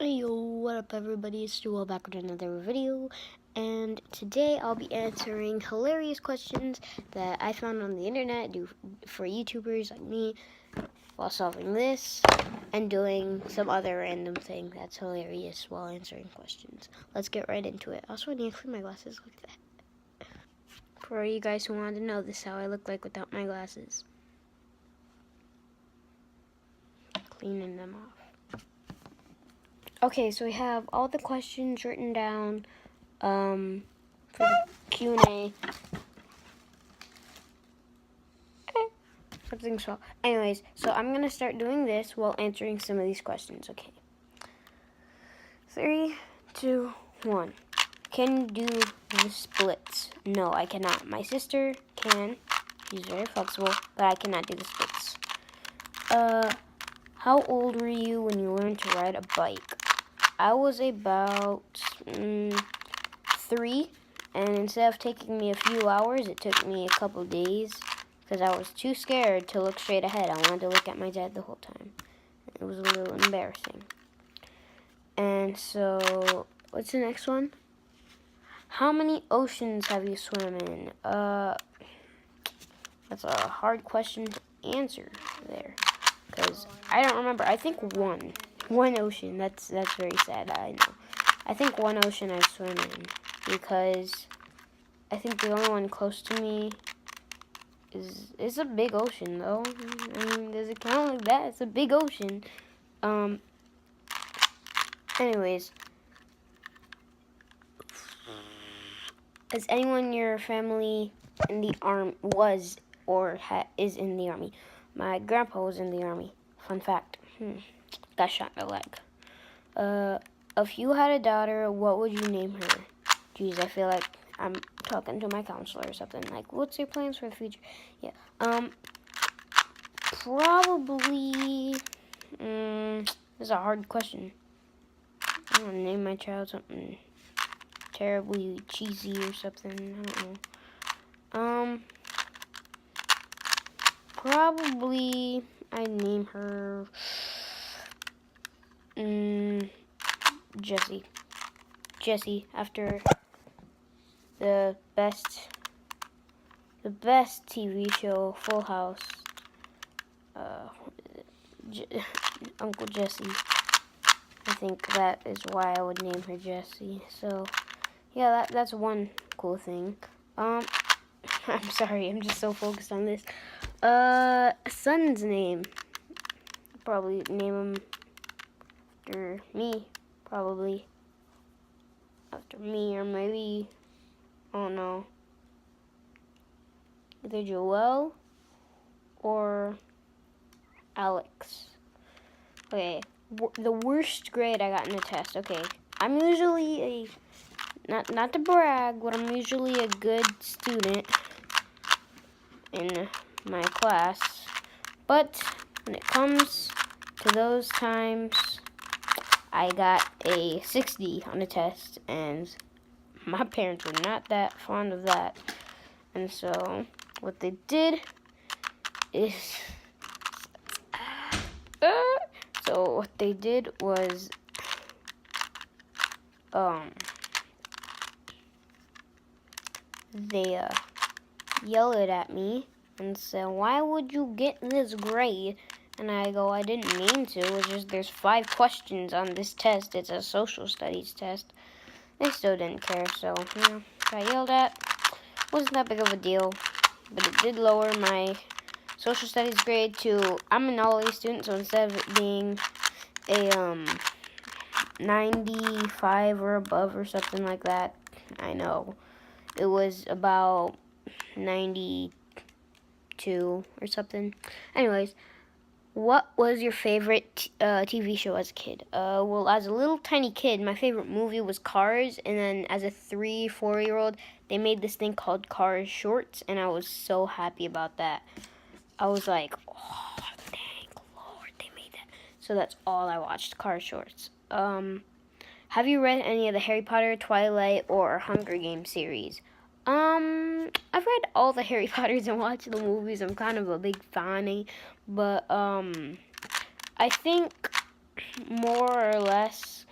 Hey yo, what up everybody, it's Joel back with another video, and today I'll be answering hilarious questions that I found on the internet for YouTubers like me while solving this and doing some other random thing that's hilarious while answering questions. Let's get right into it. Also, I need to clean my glasses, look at that. For you guys who wanted to know, this is how I look like without my glasses. Cleaning them off. Okay, so we have all the questions written down for the Q&A. Something small. Anyways, so I'm going to start doing this while answering some of these questions, okay? 3, 2, 1. Can you do the splits? No, I cannot. My sister can. She's very flexible, but I cannot do the splits. How old were you when you learned to ride a bike? I was about 3, and instead of taking me a few hours, it took me a couple days because I was too scared to look straight ahead. I wanted to look at my dad the whole time. It was a little embarrassing. And so, what's the next one? How many oceans have you swum in? That's a hard question to answer there because I don't remember. I think one ocean. That's very sad. I know. I think one ocean I swim in because I think the only one close to me is a big ocean though. I mean, does it count like that? It's a big ocean. Anyways, is anyone in your family in the army is in the army? My grandpa was in the army. Fun fact. Got shot in the leg. If you had a daughter, what would you name her? Geez, I feel like I'm talking to my counselor or something. Like, what's your plans for the future? Yeah. Probably. This is a hard question. I'm gonna name my child something terribly cheesy or something. I don't know. Probably I'd name her Jessie. Jessie, after the best TV show, Full House. Uncle Jesse. I think that is why I would name her Jessie. So, yeah, that's one cool thing. I'm sorry, I'm just so focused on this. Son's name. Probably name him after me. Probably after me, or maybe, I don't know, either Joel or Alex. Okay, the worst grade I got in a test. Okay, I'm usually not to brag, but I'm usually a good student in my class. But when it comes to those times, I got a 60 on a test, and my parents were not that fond of that. And so what they did is they yelled at me and said, "Why would you get this grade?" And I go, "I didn't mean to. It's just there's 5 questions on this test. It's a social studies test." They still didn't care, so got yelled at. Wasn't that big of a deal, but it did lower my social studies grade to, I'm an all-A student, so instead of it being a 95 or above or something like that, I know, it was about 92 or something. Anyways, what was your favorite TV show as a kid? Well, as a little tiny kid, my favorite movie was Cars, and then as a 3-4-year-old, they made this thing called Cars Shorts, and I was so happy about that. I was like, oh, thank Lord they made that. So that's all I watched, Cars Shorts. Have you read any of the Harry Potter, Twilight, or Hunger Games series? I've read all the Harry Potters and watched the movies. I'm kind of a big fan, but I think more or less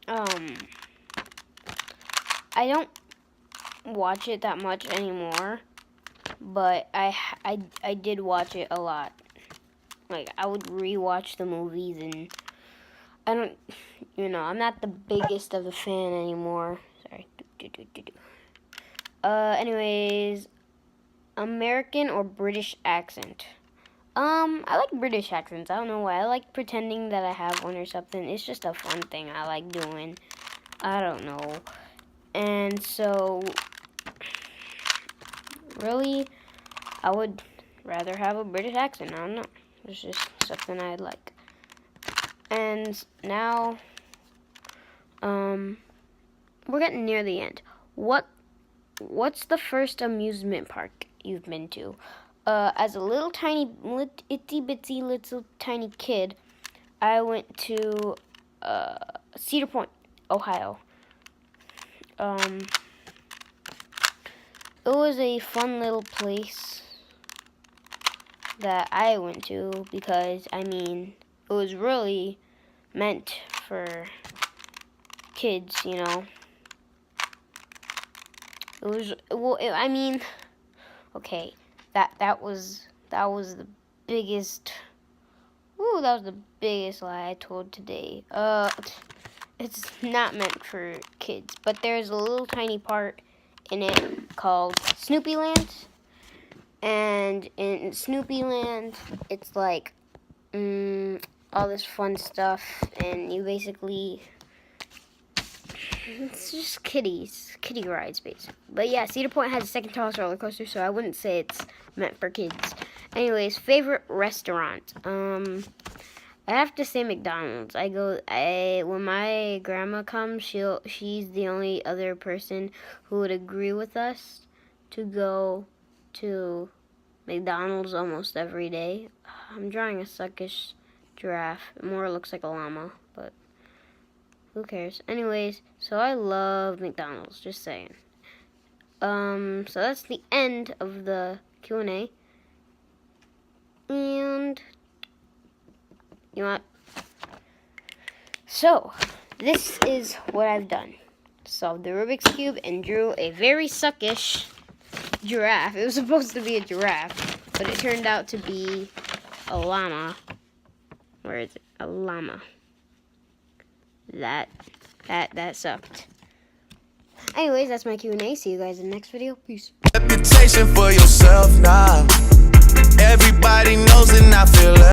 I don't watch it that much anymore, but I did watch it a lot. Like, I would rewatch the movies, and I don't, I'm not the biggest of a fan anymore. Sorry. Anyways, American or British accent? I like British accents. I don't know why. I like pretending that I have one or something. It's just a fun thing I like doing. I don't know. And so, really, I would rather have a British accent. I don't know. It's just something I like. And now, we're getting near the end. What's the first amusement park you've been to? As a little tiny, itty bitsy little tiny kid, I went to Cedar Point, Ohio. It was a fun little place that I went to because, it was really meant for kids, It was, okay, that was the biggest, that was the biggest lie I told today. It's not meant for kids, but there's a little tiny part in it called Snoopyland. And in Snoopyland, it's like all this fun stuff, and you basically, it's just kitty rides, basically. But yeah, Cedar Point has the second tallest roller coaster, so I wouldn't say it's meant for kids. Anyways, favorite restaurant. I have to say McDonald's. When my grandma comes, she's the only other person who would agree with us to go to McDonald's almost every day. I'm drawing a suckish giraffe. It more looks like a llama, but who cares? Anyways, so I love McDonald's, just saying. So that's the end of the Q&A. And you know what? So, this is what I've done. Solved the Rubik's Cube and drew a very suckish giraffe. It was supposed to be a giraffe, but it turned out to be a llama. Where is it? A llama. That sucked. Anyways, that's my Q&A. See you guys in the next video. Peace. Reputation for yourself now. Everybody knows and I feel